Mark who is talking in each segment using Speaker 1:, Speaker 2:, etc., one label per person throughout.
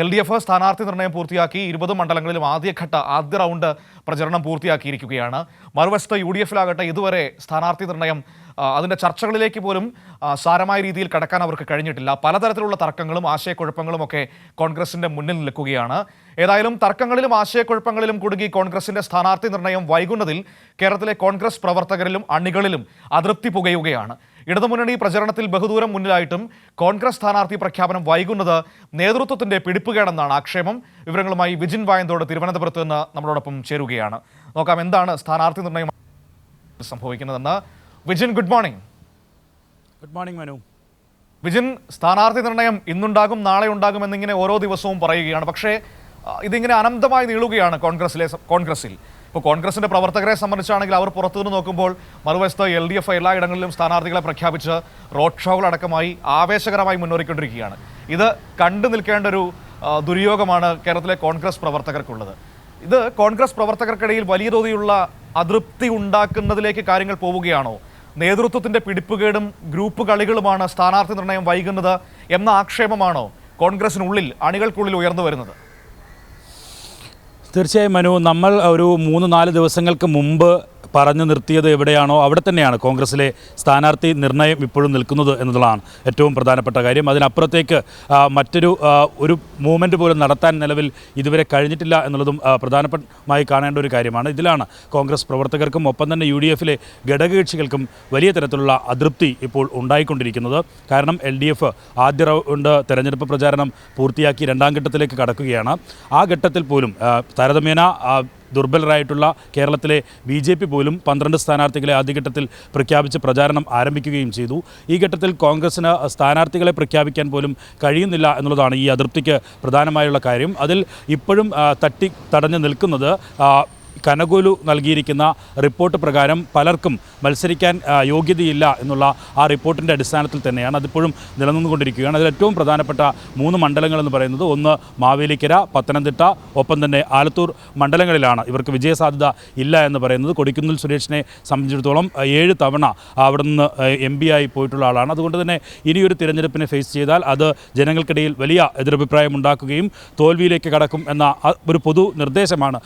Speaker 1: LDF സ്ഥാനാർത്ഥി നിർണയം പൂർത്തിയാക്കി 20 മണ്ഡലങ്ങളിലും ആദ്യ റൗണ്ട് പ്രചരണം പൂർത്തിയാക്കിയിരിക്കുകയാണ്. മറുവശത്ത് UDF-ലാകട്ടെ ഇതുവരെ സ്ഥാനാർത്ഥി നിർണയം അതിൻ്റെ ചർച്ചകളിലേക്ക് പോലും സാരമായ രീതിയിൽ കടക്കാൻ അവർക്ക് കഴിഞ്ഞിട്ടില്ല. പലതരത്തിലുള്ള തർക്കങ്ങളും ആശയക്കുഴപ്പങ്ങളും ഒക്കെ കോൺഗ്രസിൻ്റെ മുന്നിൽ നിൽക്കുകയാണ്. ഏതായാലും തർക്കങ്ങളിലും ആശയക്കുഴപ്പങ്ങളിലും കുടുങ്ങി കോൺഗ്രസിൻ്റെ സ്ഥാനാർത്ഥി നിർണയം വൈകുന്നതിൽ കേരളത്തിലെ കോൺഗ്രസ് പ്രവർത്തകരിലും അണികളിലും അതൃപ്തി പുകയുകയാണ്. ഇടതുമുന്നണി പ്രചരണത്തിൽ ബഹുദൂരം മുന്നിലായിട്ടും കോൺഗ്രസ് സ്ഥാനാർത്ഥി പ്രഖ്യാപനം വൈകുന്നത് നേതൃത്വത്തിന്റെ പിടിപ്പുകേടെന്നാണ് ആക്ഷേപം. വിവരങ്ങളുമായി വിജിൻ വായന്തോട് തിരുവനന്തപുരത്ത് നിന്ന് നമ്മളോടൊപ്പം ചേരുകയാണ്. നോക്കാം എന്താണ് സ്ഥാനാർത്ഥി നിർണയം സംഭവിക്കുന്നതെന്ന്. Vijin, good morning.
Speaker 2: Good morning Manu.
Speaker 1: Vijin, സ്ഥാനാർത്ഥി നിർണയം ഇന്നുണ്ടാകും നാളെ ഉണ്ടാകുമെന്നിങ്ങനെ ഓരോ ദിവസവും പറയുകയാണ്. പക്ഷേ ഇതിങ്ങനെ അനന്തമായി നീളുകയാണ് കോൺഗ്രസിൽ. ഇപ്പോൾ കോൺഗ്രസിൻ്റെ പ്രവർത്തകരെ സംബന്ധിച്ചാണെങ്കിൽ അവർ പുറത്തുനിന്ന് നോക്കുമ്പോൾ മറുവശത്ത് LDF എല്ലായിടങ്ങളിലും സ്ഥാനാർത്ഥികളെ പ്രഖ്യാപിച്ച് റോഡ് ഷോകളടക്കമായി ആവേശകരമായി മുന്നേറിക്കൊണ്ടിരിക്കുകയാണ്. ഇത് കണ്ടു നിൽക്കേണ്ട ഒരു ദുര്യോഗമാണ് കേരളത്തിലെ കോൺഗ്രസ് പ്രവർത്തകർക്കുള്ളത്. ഇത് കോൺഗ്രസ് പ്രവർത്തകർക്കിടയിൽ വലിയ തോതിലുള്ള അതൃപ്തി ഉണ്ടാക്കുന്നതിലേക്ക് കാര്യങ്ങൾ പോവുകയാണോ? നേതൃത്വത്തിൻ്റെ പിടിപ്പുകേടും ഗ്രൂപ്പ് കളികളുമാണ് സ്ഥാനാർത്ഥി നിർണയം വൈകുന്നത് എന്ന ആക്ഷേപമാണോ കോൺഗ്രസിനുള്ളിൽ അണികൾക്കുള്ളിൽ ഉയർന്നു വരുന്നത്?
Speaker 2: തീർച്ചയായും മനു, നമ്മൾ ഒരു 3-4 ദിവസങ്ങൾക്ക് മുമ്പ് പറഞ്ഞു നിർത്തിയത് എവിടെയാണോ അവിടെ തന്നെയാണ് കോൺഗ്രസിലെ സ്ഥാനാർത്ഥി നിർണയം ഇപ്പോഴും നിൽക്കുന്നത് എന്നതാണ് ഏറ്റവും പ്രധാനപ്പെട്ട കാര്യം. അതിനപ്പുറത്തേക്ക് മറ്റൊരു മൂവ്മെൻറ്റ് പോലും നടത്താൻ നിലവിൽ ഇതുവരെ കഴിഞ്ഞിട്ടില്ല എന്നുള്ളതും പ്രധാനമായി കാണേണ്ട ഒരു കാര്യമാണ്. ഇതിലാണ് കോൺഗ്രസ് പ്രവർത്തകർക്കും ഒപ്പം തന്നെ UDF-ലെ ഘടകകക്ഷികൾക്കും വലിയ തരത്തിലുള്ള അതൃപ്തി ഇപ്പോൾ ഉണ്ടായിക്കൊണ്ടിരിക്കുന്നത്. കാരണം LDF ആദ്യ റൗണ്ട് തെരഞ്ഞെടുപ്പ് പ്രചാരണം പൂർത്തിയാക്കി 2ാം ഘട്ടത്തിലേക്ക് കടക്കുകയാണ്. ആ ഘട്ടത്തിൽ പോലും താരതമ്യേന ദുർബലരായിട്ടുള്ള കേരളത്തിലെ BJP പോലും 12 സ്ഥാനാർത്ഥികളെ ആദ്യഘട്ടത്തിൽ പ്രഖ്യാപിച്ച് പ്രചാരണം ആരംഭിക്കുകയും ചെയ്തു. ഈ ഘട്ടത്തിൽ കോൺഗ്രസിന് സ്ഥാനാർത്ഥികളെ പ്രഖ്യാപിക്കാൻ പോലും കഴിയുന്നില്ല എന്നുള്ളതാണ് ഈ അതൃപ്തിക്ക് പ്രധാനമായുള്ള കാര്യം. അതിൽ ഇപ്പോഴും തടഞ്ഞു നിൽക്കുന്നത് കനകോലു നൽകിയിരിക്കുന്ന റിപ്പോർട്ട് പ്രകാരം പലർക്കും മത്സരിക്കാൻ യോഗ്യതയില്ല എന്നുള്ള ആ റിപ്പോർട്ടിൻ്റെ അടിസ്ഥാനത്തിൽ തന്നെയാണ് അതിപ്പോഴും നിലനിന്നുകൊണ്ടിരിക്കുകയാണ്. അതിൽ ഏറ്റവും പ്രധാനപ്പെട്ട 3 മണ്ഡലങ്ങളെന്ന് പറയുന്നത് ഒന്ന് മാവേലിക്കര, പത്തനംതിട്ട, ഒപ്പം തന്നെ ആലത്തൂർ മണ്ഡലങ്ങളിലാണ് ഇവർക്ക് വിജയസാധ്യത ഇല്ല എന്ന് പറയുന്നത്. കൊടിക്കുന്നിൽ സുരേഷിനെ സംബന്ധിച്ചിടത്തോളം 7 തവണ അവിടെ നിന്ന് MP ആയി പോയിട്ടുള്ള ആളാണ്. അതുകൊണ്ട് തന്നെ ഇനിയൊരു തിരഞ്ഞെടുപ്പിനെ ഫേസ് ചെയ്താൽ അത് ജനങ്ങൾക്കിടയിൽ വലിയ എതിരഭിപ്രായം ഉണ്ടാക്കുകയും തോൽവിയിലേക്ക് കടക്കും എന്ന ഒരു പൊതു നിർദ്ദേശമാണ്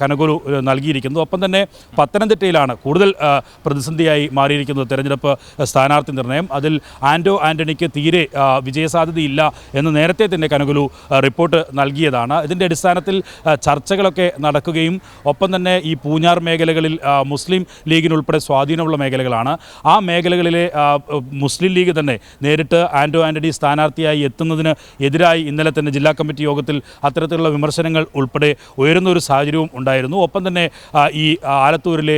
Speaker 2: കനകോലു നൽകിയിരിക്കുന്നത്. ഒപ്പം തന്നെ പത്തനംതിട്ടയിലാണ് കൂടുതൽ പ്രതിസന്ധിയായി മാറിയിരിക്കുന്നത് തെരഞ്ഞെടുപ്പ് സ്ഥാനാർത്ഥി നിർണയം. അതിൽ ആൻ്റണിക്ക് തീരെ വിജയസാധ്യതയില്ല എന്ന് നേരത്തെ തന്നെ കനകോലു റിപ്പോർട്ട് നൽകിയതാണ്. ഇതിൻ്റെ അടിസ്ഥാനത്തിൽ ചർച്ചകളൊക്കെ നടക്കുകയും ഒപ്പം തന്നെ ഈ പൂഞ്ഞാർ മേഖലകളിൽ മുസ്ലിം ലീഗിനുൾപ്പെടെ സ്വാധീനമുള്ള മേഖലകളാണ്. ആ മേഖലകളിലെ മുസ്ലിം ലീഗ് തന്നെ നേരിട്ട് ആൻ്റണി സ്ഥാനാർത്ഥിയായി എത്തുന്നതിന് എതിരായി ഇന്നലെ തന്നെ ജില്ലാ കമ്മിറ്റി യോഗത്തിൽ അത്തരത്തിലുള്ള വിമർശനങ്ങൾ ഉൾപ്പെടെ ഉയരുന്ന ഒരു സാഹചര്യവും ഉണ്ടായിരുന്നു. ഒപ്പം തന്നെ ഈ ആലത്തൂരിലെ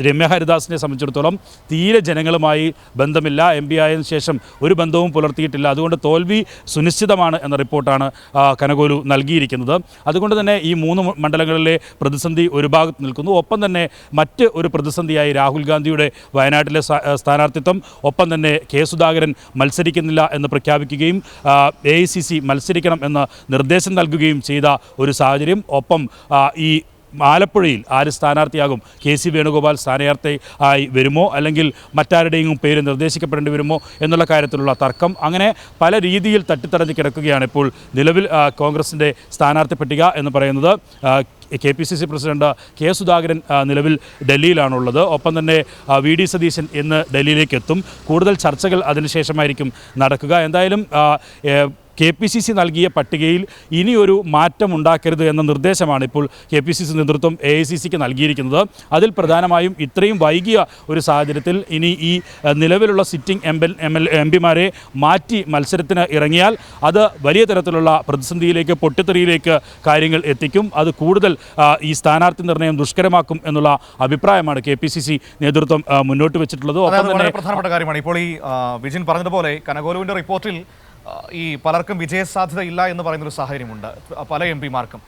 Speaker 2: രമ്യ ഹരിദാസിനെ സംബന്ധിച്ചിടത്തോളം തീരെ ജനങ്ങളുമായി ബന്ധമില്ല, MP ആയതിനു ശേഷം ഒരു ബന്ധവും പുലർത്തിയിട്ടില്ല. അതുകൊണ്ട് തോൽവി സുനിശ്ചിതമാണ് എന്ന റിപ്പോർട്ടാണ് കനകോലു നൽകിയിരിക്കുന്നത്. അതുകൊണ്ട് തന്നെ ഈ 3 മണ്ഡലങ്ങളിലെ പ്രതിസന്ധി ഒരു ഭാഗത്ത് നിൽക്കുന്നു. ഒപ്പം തന്നെ മറ്റ് ഒരു പ്രതിസന്ധിയായി രാഹുൽ ഗാന്ധിയുടെ വയനാട്ടിലെ സ്ഥാനാർത്ഥിത്വം, ഒപ്പം തന്നെ സുധാകരൻ മത്സരിക്കുന്നില്ല എന്ന് പ്രഖ്യാപിക്കുകയും AICC മത്സരിക്കണം എന്ന നിർദ്ദേശം നൽകുകയും ചെയ്ത ഒരു സാഹചര്യം. ഒപ്പം ഈ ആലപ്പുഴയിൽ ആര് സ്ഥാനാർത്ഥിയാകും, KC വേണുഗോപാൽ സ്ഥാനാർത്ഥി ആയി വരുമോ അല്ലെങ്കിൽ മറ്റാരുടെയും പേര് നിർദ്ദേശിക്കപ്പെടേണ്ടി വരുമോ എന്നുള്ള കാര്യത്തിലുള്ള തർക്കം, അങ്ങനെ പല രീതിയിൽ തട്ടിത്തടഞ്ഞ് കിടക്കുകയാണ് ഇപ്പോൾ നിലവിൽ കോൺഗ്രസിൻ്റെ സ്ഥാനാർത്ഥി പട്ടിക എന്ന് പറയുന്നത്. KPCC പ്രസിഡന്റ് സുധാകരൻ നിലവിൽ ഡൽഹിയിലാണുള്ളത്. ഒപ്പം തന്നെ VD സതീശൻ ഇന്ന് ഡൽഹിയിലേക്ക് എത്തും. കൂടുതൽ ചർച്ചകൾ അതിനുശേഷമായിരിക്കും നടക്കുക. എന്തായാലും KPCC നൽകിയ പട്ടികയിൽ ഇനിയൊരു മാറ്റം ഉണ്ടാക്കരുത് എന്ന നിർദ്ദേശമാണ് ഇപ്പോൾ KPCC നേതൃത്വം AICCക്ക് നൽകിയിരിക്കുന്നത്. അതിൽ പ്രധാനമായും ഇത്രയും വൈകിയ ഒരു സാഹചര്യത്തിൽ ഇനി ഈ നിലവിലുള്ള സിറ്റിംഗ് MPമാരെ മാറ്റി മത്സരത്തിന് ഇറങ്ങിയാൽ അത് വലിയ തരത്തിലുള്ള പ്രതിസന്ധിയിലേക്ക്, പൊട്ടിത്തെറിയിലേക്ക് കാര്യങ്ങൾ എത്തിക്കും. അത് കൂടുതൽ ഈ സ്ഥാനാർത്ഥി നിർണയം ദുഷ്കരമാക്കും എന്നുള്ള അഭിപ്രായമാണ് KPCC നേതൃത്വം മുന്നോട്ട് വെച്ചിട്ടുള്ളത്. ഒപ്പം തന്നെ
Speaker 1: പ്രധാനപ്പെട്ട കാര്യമാണ് ഇപ്പോൾ ഈ വിജിൻ പറഞ്ഞതുപോലെ കനകോലുവിൻ്റെ റിപ്പോർട്ടിൽ ഈ പലർക്കും വിജയസാധ്യത ഇല്ല എന്ന് പറയുന്നൊരു സാഹചര്യമുണ്ട് പല MPമാർക്കും.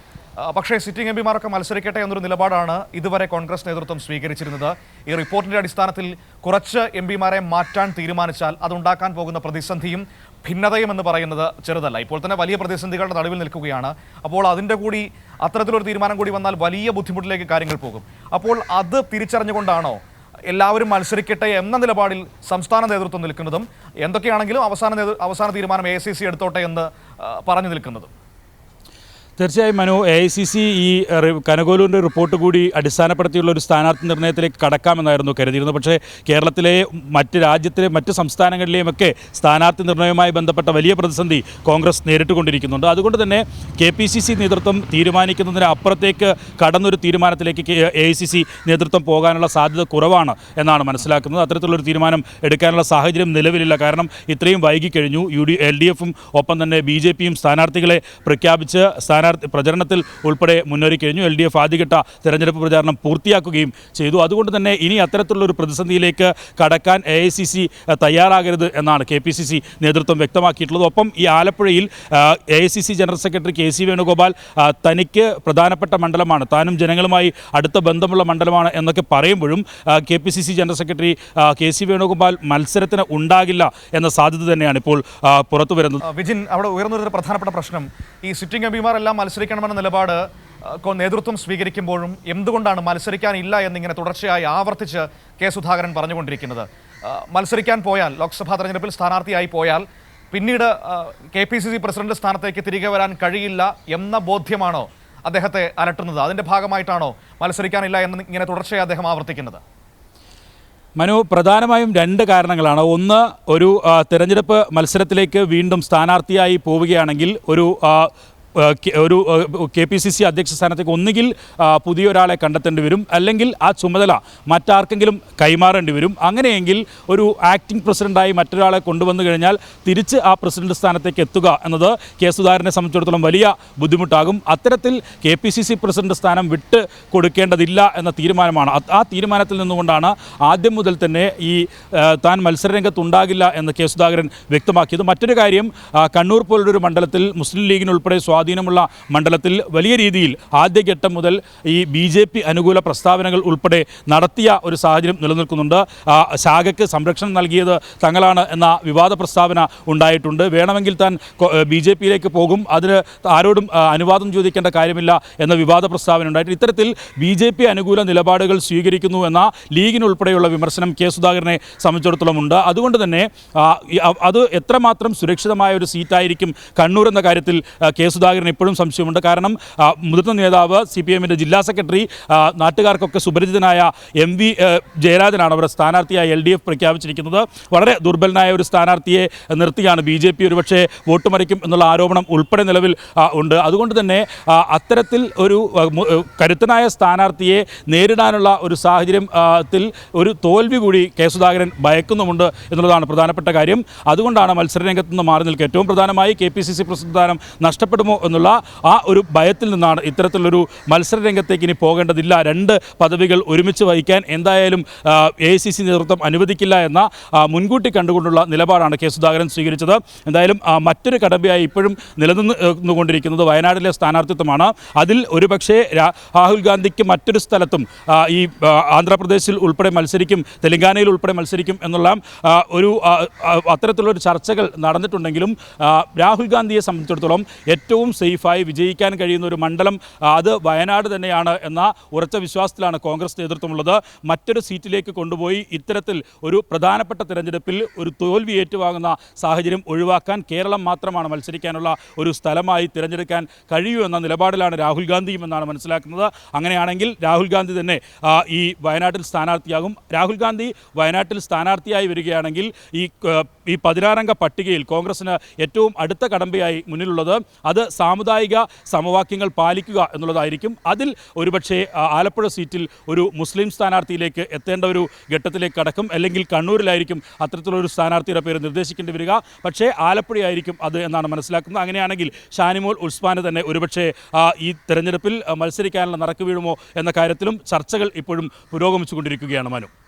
Speaker 1: പക്ഷേ സിറ്റിംഗ് MPമാരൊക്കെ മത്സരിക്കട്ടെ എന്നൊരു നിലപാടാണ് ഇതുവരെ കോൺഗ്രസ് നേതൃത്വം സ്വീകരിച്ചിരുന്നത്. ഈ റിപ്പോർട്ടിൻ്റെ അടിസ്ഥാനത്തിൽ കുറച്ച് MPമാരെ മാറ്റാൻ തീരുമാനിച്ചാൽ അതുണ്ടാക്കാൻ പോകുന്ന പ്രതിസന്ധിയും ഭിന്നതയും എന്ന് പറയുന്നത് ചെറുതല്ല. ഇപ്പോൾ തന്നെ വലിയ പ്രതിസന്ധികളുടെ നടുവിൽ നിൽക്കുകയാണ്. അപ്പോൾ അതിൻ്റെ കൂടി അത്തരത്തിലൊരു തീരുമാനം കൂടി വന്നാൽ വലിയ ബുദ്ധിമുട്ടിലേക്ക് കാര്യങ്ങൾ പോകും. അപ്പോൾ അത് തിരിച്ചറിഞ്ഞുകൊണ്ടാണോ എല്ലാവരും മത്സരിക്കട്ടെ എന്ന നിലപാടിൽ സംസ്ഥാന നേതൃത്വം നിൽക്കുന്നതും എന്തൊക്കെയാണെങ്കിലും അവസാന തീരുമാനം AICC എടുത്തോട്ടെ എന്ന് പറഞ്ഞു നിൽക്കുന്നതും?
Speaker 2: തീർച്ചയായും മനു, AICC ഈ കനകോലൂരിൻ്റെ റിപ്പോർട്ട് കൂടി അടിസ്ഥാനപ്പെടുത്തിയുള്ള ഒരു സ്ഥാനാർത്ഥി നിർണ്ണയത്തിലേക്ക് കടക്കാമെന്നായിരുന്നു കരുതിയിരുന്നത്. പക്ഷേ കേരളത്തിലെ രാജ്യത്തിലെ മറ്റ് സംസ്ഥാനങ്ങളിലെയും ഒക്കെ സ്ഥാനാർത്ഥി നിർണ്ണയവുമായി ബന്ധപ്പെട്ട വലിയ പ്രതിസന്ധി കോൺഗ്രസ് നേരിട്ടുകൊണ്ടിരിക്കുന്നുണ്ട്. അതുകൊണ്ട് തന്നെ KPCC നേതൃത്വം തീരുമാനിക്കുന്നതിന് അപ്പുറത്തേക്ക് കടന്നൊരു തീരുമാനത്തിലേക്ക് AICC നേതൃത്വം പോകാനുള്ള സാധ്യത കുറവാണ് എന്നാണ് മനസ്സിലാക്കുന്നത്. അത്തരത്തിലുള്ളൊരു തീരുമാനം എടുക്കാനുള്ള സാഹചര്യം നിലവിലില്ല. കാരണം ഇത്രയും വൈകിക്കഴിഞ്ഞു. LDFും ഒപ്പം തന്നെ BJPയും സ്ഥാനാർത്ഥികളെ പ്രഖ്യാപിച്ച് പ്രചരണത്തിൽ ഉൾപ്പെടെ മുന്നേറി കഴിഞ്ഞു. LDF ആദ്യഘട്ട തെരഞ്ഞെടുപ്പ് പ്രചാരണം പൂർത്തിയാക്കുകയും ചെയ്തു. അതുകൊണ്ട് തന്നെ ഇനി അത്തരത്തിലുള്ള ഒരു പ്രതിസന്ധിയിലേക്ക് കടക്കാൻ AICC തയ്യാറാകരുത് എന്നാണ് KPCC നേതൃത്വം വ്യക്തമാക്കിയിട്ടുള്ളത്. ഒപ്പം ഈ ആലപ്പുഴയിൽ AICC general secretary KC Venugopal തനിക്ക് പ്രധാനപ്പെട്ട മണ്ഡലമാണ്, താനും ജനങ്ങളുമായി അടുത്ത ബന്ധമുള്ള മണ്ഡലമാണ് എന്നൊക്കെ പറയുമ്പോഴും KPCC general secretary KC Venugopal മത്സരത്തിന് ഉണ്ടാകില്ല എന്ന സാധ്യത തന്നെയാണ് ഇപ്പോൾ പുറത്തു വരുന്നത്.
Speaker 1: വിജിൻ, അവിടെ ഉയർന്നൊരു പ്രധാനപ്പെട്ട പ്രശ്നം ഈ സിറ്റിംഗ് എംപിമാർ എല്ലാം മത്സരിക്കണമെന്ന നിലപാട് നേതൃത്വം സ്വീകരിക്കുമ്പോഴും എന്തുകൊണ്ടാണ് മത്സരിക്കാനില്ല എന്നിങ്ങനെ തുടർച്ചയായി ആവർത്തിച്ച് കെ സുധാകരൻ പറഞ്ഞുകൊണ്ടിരിക്കുന്നത്? മത്സരിക്കാൻ പോയാൽ, ലോക്സഭാ തെരഞ്ഞെടുപ്പിൽ സ്ഥാനാർത്ഥിയായി പോയാൽ പിന്നീട് KPCC പ്രസിഡന്റ് സ്ഥാനത്തേക്ക് തിരികെ വരാൻ കഴിയില്ല എന്ന ബോധ്യമാണോ അദ്ദേഹത്തെ അലട്ടുന്നത്? അതിൻ്റെ ഭാഗമായിട്ടാണോ മത്സരിക്കാനില്ല എന്ന് ഇങ്ങനെ തുടർച്ചയായി അദ്ദേഹം ആവർത്തിക്കുന്നത്?
Speaker 2: മനു, പ്രധാനമായും രണ്ട് കാരണങ്ങളാണ്. ഒന്ന്, ഒരു തെരഞ്ഞെടുപ്പ് മത്സരത്തിലേക്ക് വീണ്ടും സ്ഥാനാർത്ഥിയായി പോവുകയാണെങ്കിൽ ഒരു KPCC അധ്യക്ഷ സ്ഥാനത്തേക്ക് ഒന്നുകിൽ പുതിയൊരാളെ കണ്ടെത്തേണ്ടി വരും, അല്ലെങ്കിൽ ആ ചുമതല മറ്റാർക്കെങ്കിലും കൈമാറേണ്ടി വരും. അങ്ങനെയെങ്കിൽ ഒരു ആക്ടിംഗ് പ്രസിഡന്റായി മറ്റൊരാളെ കൊണ്ടുവന്നു കഴിഞ്ഞാൽ തിരിച്ച് ആ പ്രസിഡന്റ് സ്ഥാനത്തേക്ക് എത്തുക എന്നത് കെ സുധാകരനെ സംബന്ധിച്ചിടത്തോളം വലിയ ബുദ്ധിമുട്ടാകും. അത്തരത്തിൽ KPCC പ്രസിഡന്റ് സ്ഥാനം വിട്ട് കൊടുക്കേണ്ടതില്ല എന്ന തീരുമാനമാണ്. ആ തീരുമാനത്തിൽ നിന്നുകൊണ്ടാണ് ആദ്യം മുതൽ തന്നെ ഈ താൻ മത്സരരംഗത്തുണ്ടാകില്ല എന്ന് കെ സുധാകരൻ വ്യക്തമാക്കിയത്. മറ്റൊരു കാര്യം, കണ്ണൂർ പോലൊരു മണ്ഡലത്തിൽ മുസ്ലിം ലീഗിനുൾപ്പെടെ സ്വാധീനമുള്ള മണ്ഡലത്തിൽ വലിയ രീതിയിൽ ആദ്യഘട്ടം മുതൽ ഈ BJP അനുകൂല പ്രസ്താവനകൾ ഉൾപ്പെടെ നടത്തിയ ഒരു സാഹചര്യം നിലനിൽക്കുന്നുണ്ട്. ശാഖയ്ക്ക് സംരക്ഷണം നൽകിയത് തങ്ങളാണ് എന്ന വിവാദ പ്രസ്താവന ഉണ്ടായിട്ടുണ്ട്. വേണമെങ്കിൽ താൻ BJPയിലേക്ക് പോകും, അതിന് ആരോടും അനുവാദം ചോദിക്കേണ്ട കാര്യമില്ല എന്ന വിവാദ പ്രസ്താവന ഉണ്ടായിട്ടുണ്ട്. ഇത്തരത്തിൽ BJP അനുകൂല നിലപാടുകൾ സ്വീകരിക്കുന്നു എന്ന ലീഗിനുൾപ്പെടെയുള്ള വിമർശനം കെ സുധാകരനെ സംബന്ധിച്ചിടത്തോളം ഉണ്ട്. അതുകൊണ്ട് തന്നെ അത് എത്രമാത്രം സുരക്ഷിതമായ ഒരു സീറ്റായിരിക്കും കണ്ണൂർ എന്ന കാര്യത്തിൽ കെ സുധാകരൻ ഇപ്പോഴും സംശയമുണ്ട്. കാരണം മുതിർന്ന നേതാവ് CPMൻ്റെ ജില്ലാ സെക്രട്ടറി, നാട്ടുകാർക്കൊക്കെ സുപരിചിതനായ MV ജയരാജനാണ് അവരുടെ സ്ഥാനാർത്ഥിയായി LDF പ്രഖ്യാപിച്ചിരിക്കുന്നത്. വളരെ ദുർബലനായ ഒരു സ്ഥാനാർത്ഥിയെ നിർത്തിയാണ് BJP ഒരുപക്ഷെ വോട്ട് മറിക്കും എന്നുള്ള ആരോപണം ഉൾപ്പെടെ നിലവിൽ ഉണ്ട്. അതുകൊണ്ട് തന്നെ അത്തരത്തിൽ ഒരു കരുത്തനായ സ്ഥാനാർത്ഥിയെ നേരിടാനുള്ള ഒരു സാഹചര്യത്തിൽ ഒരു തോൽവി കൂടി കെ സുധാകരൻ ഭയക്കുന്നുമുണ്ട് എന്നുള്ളതാണ് പ്രധാനപ്പെട്ട കാര്യം. അതുകൊണ്ടാണ് മത്സരരംഗത്ത് നിന്ന് മാറി നിൽക്കുക. ഏറ്റവും പ്രധാനമായി KPCC പ്രസിഡന്റ് സ്ഥാനം നഷ്ടപ്പെടുമോ എന്നുള്ള ആ ഒരു ഭയത്തിൽ നിന്നാണ് ഇത്തരത്തിലൊരു മത്സരരംഗത്തേക്ക് ഇനി പോകേണ്ടതില്ല, രണ്ട് പദവികൾ ഒരുമിച്ച് വഹിക്കാൻ എന്തായാലും AICC നേതൃത്വം അനുവദിക്കില്ല എന്ന മുൻകൂട്ടി കണ്ടുകൊണ്ടുള്ള നിലപാടാണ് കെ സുധാകരൻ സ്വീകരിച്ചത്. എന്തായാലും മറ്റൊരു കടമ്പയായി ഇപ്പോഴും നിലനിന്നുകൊണ്ടിരിക്കുന്നത് വയനാട്ടിലെ സ്ഥാനാർത്ഥിത്വമാണ്. അതിൽ ഒരുപക്ഷെ രാഹുൽ ഗാന്ധിക്ക് മറ്റൊരു സ്ഥലത്തും ഈ ആന്ധ്രാപ്രദേശിൽ ഉൾപ്പെടെ മത്സരിക്കും, തെലങ്കാനയിൽ ഉൾപ്പെടെ മത്സരിക്കും എന്നുള്ള ഒരു അത്തരത്തിലുള്ളൊരു ചർച്ചകൾ നടന്നിട്ടുണ്ടെങ്കിലും രാഹുൽ ഗാന്ധിയെ സംബന്ധിച്ചിടത്തോളം ഏറ്റവും സേഫായി വിജയിക്കാൻ കഴിയുന്ന ഒരു മണ്ഡലം അത് വയനാട് തന്നെയാണ് എന്ന ഉറച്ച വിശ്വാസത്തിലാണ് കോൺഗ്രസ് നേതൃത്വമുള്ളത്. മറ്റൊരു സീറ്റിലേക്ക് കൊണ്ടുപോയി ഇത്തരത്തിൽ ഒരു പ്രധാനപ്പെട്ട തിരഞ്ഞെടുപ്പിൽ ഒരു തോൽവി ഏറ്റുവാങ്ങുന്ന സാഹചര്യം ഒഴിവാക്കാൻ കേരളം മാത്രമാണ് മത്സരിക്കാനുള്ള ഒരു സ്ഥലമായി തിരഞ്ഞെടുക്കാൻ കഴിയൂ എന്ന നിലപാടിലാണ് രാഹുൽ ഗാന്ധിയും എന്നാണ് മനസ്സിലാക്കുന്നത്. അങ്ങനെയാണെങ്കിൽ രാഹുൽ ഗാന്ധി തന്നെ ഈ വയനാട്ടിൽ സ്ഥാനാർത്ഥിയാകും. രാഹുൽ ഗാന്ധി വയനാട്ടിൽ സ്ഥാനാർത്ഥിയായി വരികയാണെങ്കിൽ ഈ 16-അംഗ പട്ടികയിൽ കോൺഗ്രസിന് ഏറ്റവും അടുത്ത കടമ്പയായി മുന്നിലുള്ളത് അത് സാമുദായിക സമവാക്യങ്ങൾ പാലിക്കുക എന്നുള്ളതായിരിക്കും. അതിൽ ഒരുപക്ഷെ ആലപ്പുഴ സീറ്റിൽ ഒരു മുസ്ലിം സ്ഥാനാർത്ഥിയിലേക്ക് എത്തേണ്ട ഒരു ഘട്ടത്തിലേക്ക് കടക്കും, അല്ലെങ്കിൽ കണ്ണൂരിലായിരിക്കും അത്തരത്തിലൊരു സ്ഥാനാർത്ഥിയുടെ പേര് നിർദ്ദേശിക്കേണ്ടി വരിക. പക്ഷേ ആലപ്പുഴയായിരിക്കും അത് എന്നാണ് മനസ്സിലാക്കുന്നത്. അങ്ങനെയാണെങ്കിൽ ഷാനിമോൾ ഉസ്മാന് തന്നെ ഒരുപക്ഷെ ഈ തെരഞ്ഞെടുപ്പിൽ മത്സരിക്കാനുള്ള നറുക്ക് വീഴുമോ എന്ന കാര്യത്തിലും ചർച്ചകൾ ഇപ്പോഴും പുരോഗമിച്ചുകൊണ്ടിരിക്കുകയാണ് മനു.